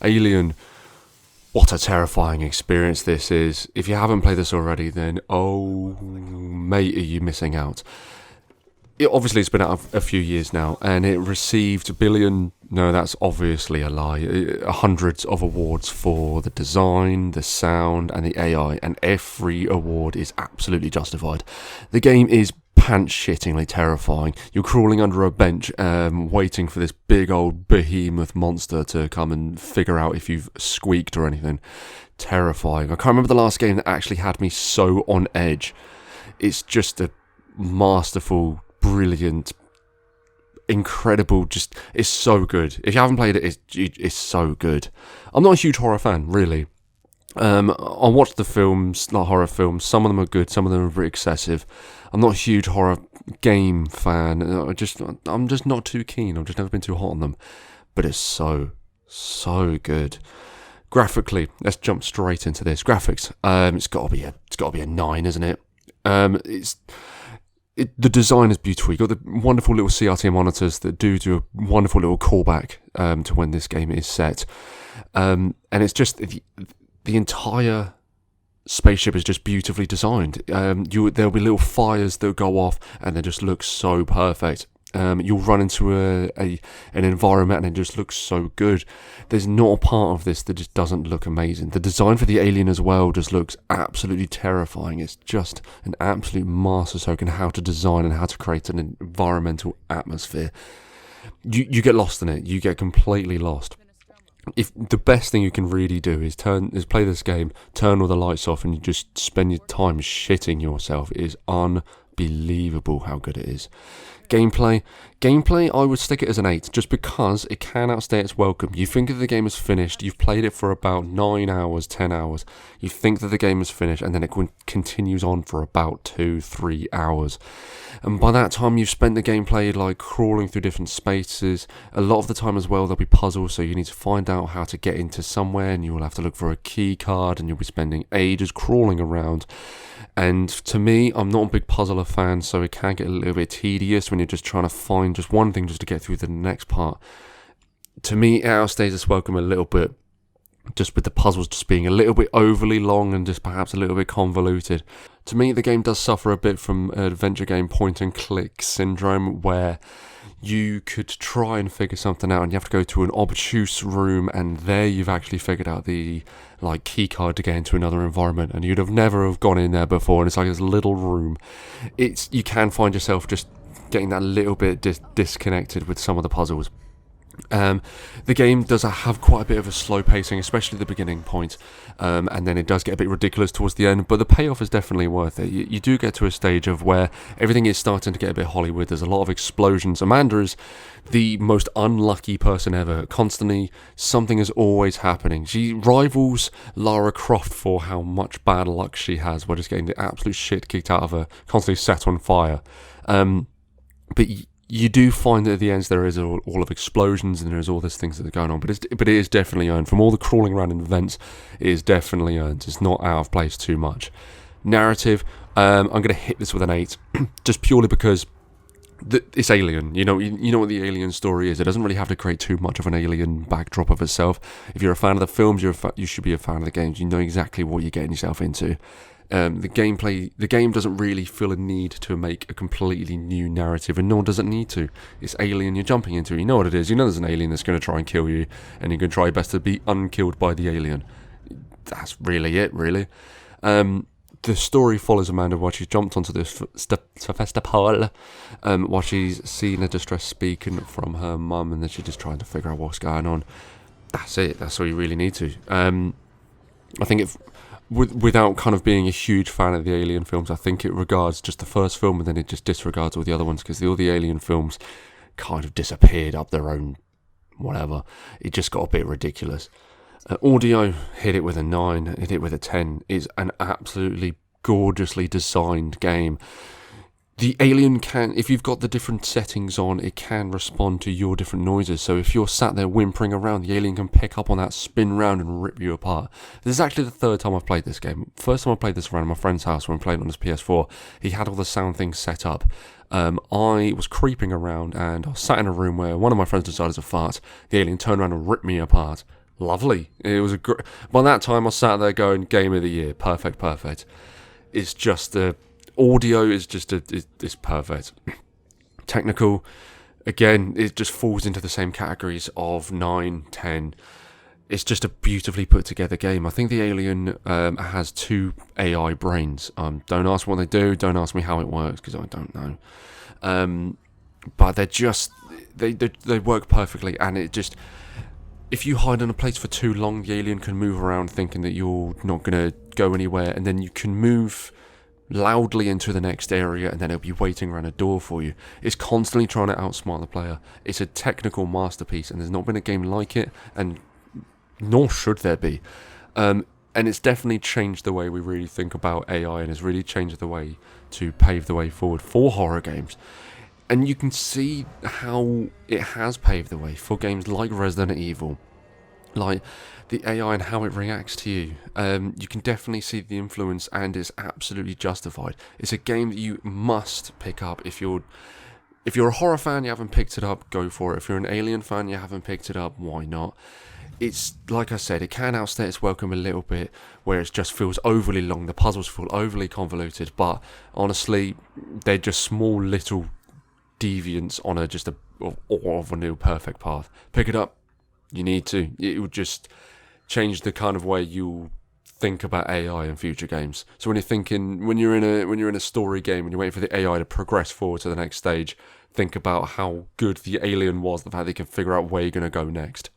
Alien, what a terrifying experience this is. If you haven't played this already, then oh mate, are you missing out. Obviously it's been out a few years now, and it received a billion, no, that's obviously a lie, hundreds of awards for the design, the sound, and the AI, and every award is absolutely justified. The game is pants-shittingly terrifying. You're crawling under a bench, waiting for this big old behemoth monster to come and figure out if you've squeaked or anything. Terrifying. I can't remember the last game that actually had me so on edge. It's just a masterful, brilliant, incredible, just, it's so good. If you haven't played it, it's so good. I'm not a huge horror fan, really. I watch the films, not horror films. Some of them are good, some of them are a bit excessive. I'm not a huge horror game fan. I'm just not too keen. I've just never been too hot on them. But it's so good. Graphically, let's jump straight into this. Graphics, it's got to be a 9, isn't it? The design is beautiful. You've got the wonderful little CRT monitors that do a wonderful little callback to when this game is set. And it's just the entire spaceship is just beautifully designed. There'll be little fires that go off, and they just look so perfect. You'll run into an environment, and it just looks so good. There's not a part of this that just doesn't look amazing. The design for the alien as well just looks absolutely terrifying. It's just an absolute masterstroke in how to design and how to create an environmental atmosphere. You get lost in it. You get completely lost. If the best thing you can really do is play this game, turn all the lights off, and you just spend your time shitting yourself. It is unbelievable how good it is. Gameplay, I would stick it as an 8, just because it can outstay its welcome. You think that the game is finished, you've played it for about 9 hours, 10 hours, you think that the game is finished, and then it continues on for about 2-3 hours. And by that time, you've spent the gameplay like crawling through different spaces. A lot of the time as well, there'll be puzzles, so you need to find out how to get into somewhere, and you will have to look for a key card, and you'll be spending ages crawling around. And to me, I'm not a big puzzler fan, so it can get a little bit tedious when you're just trying to find just one thing just to get through the next part. To me, it outstays its welcome a little bit, just with the puzzles just being a little bit overly long and just perhaps a little bit convoluted. To me, the game does suffer a bit from adventure game point-and-click syndrome, where you could try and figure something out and you have to go to an obtuse room, and there you've actually figured out the key card to get into another environment, and you'd have never have gone in there before, and it's like this little room. You can find yourself just getting that little bit disconnected with some of the puzzles. The game does have quite a bit of a slow pacing, especially the beginning point, and then it does get a bit ridiculous towards the end, but the payoff is definitely worth it. You do get to a stage of where everything is starting to get a bit Hollywood. There's a lot of explosions. Amanda is the most unlucky person ever. Constantly, something is always happening. She rivals Lara Croft for how much bad luck she has by just getting the absolute shit kicked out of her, constantly set on fire. But you do find that at the end there is all of explosions and there's all these things that are going on, but it is definitely earned. From all the crawling around in vents, it is definitely earned. It's not out of place too much. Narrative, I'm going to hit this with an 8, just purely because it's Alien. You know what the Alien story is. It doesn't really have to create too much of an alien backdrop of itself. If you're a fan of the films, you should be a fan of the games. You know exactly what you're getting yourself into. The game doesn't really feel a need to make a completely new narrative, and nor does it need to. It's Alien you're jumping into. You know what it is. You know there's an alien that's going to try and kill you, and you're going to try your best to be unkilled by the alien. That's really it, really. The story follows Amanda while she's jumped onto this festival, while she's seen a distress speaking from her mum, and then she's just trying to figure out what's going on. That's it. That's all you really need to. I think without kind of being a huge fan of the Alien films, I think it regards just the first film, and then it just disregards all the other ones, because all the Alien films kind of disappeared up their own whatever. It just got a bit ridiculous. Audio, hit it with a 9, hit it with a 10. It's an absolutely gorgeously designed game. The Alien can, if you've got the different settings on, it can respond to your different noises. So if you're sat there whimpering around, the Alien can pick up on that, spin round and rip you apart. This is actually the third time I've played this game. First time I played this around my friend's house when I played on his PS4. He had all the sound things set up. I was creeping around and I was sat in a room where one of my friends decided to fart. The Alien turned around and ripped me apart. lovely. It was by that time I sat there going, game of the year, perfect. It's just the audio is just it's perfect. Technical, again, it just falls into the same categories of 9, 10. It's just a beautifully put together game. I think the Alien has 2 AI brains. Don't ask what they do. Don't ask me how it works because I don't know. But they're just they work perfectly, and it just, if you hide in a place for too long, the alien can move around thinking that you're not gonna go anywhere, and then you can move loudly into the next area, and then it'll be waiting around a door for you. It's constantly trying to outsmart the player. It's a technical masterpiece, and there's not been a game like it, and nor should there be. And it's definitely changed the way we really think about AI, and has really changed the way to pave the way forward for horror games. And you can see how it has paved the way for games like Resident Evil, like the AI and how it reacts to you. You can definitely see the influence, and it's absolutely justified. It's a game that you must pick up. If you're a horror fan, you haven't picked it up, go for it. If you're an Alien fan, you haven't picked it up, why not? It's, like I said, it can outstay its welcome a little bit, where it just feels overly long, the puzzles feel overly convoluted, but honestly, they're just small little deviants on a new perfect path. Pick it up, you need to. It will just change the kind of way you think about AI in future games. So when you're in a story game and you're waiting for the AI to progress forward to the next stage, think about how good the Alien was, the fact they can figure out where you're going to go next.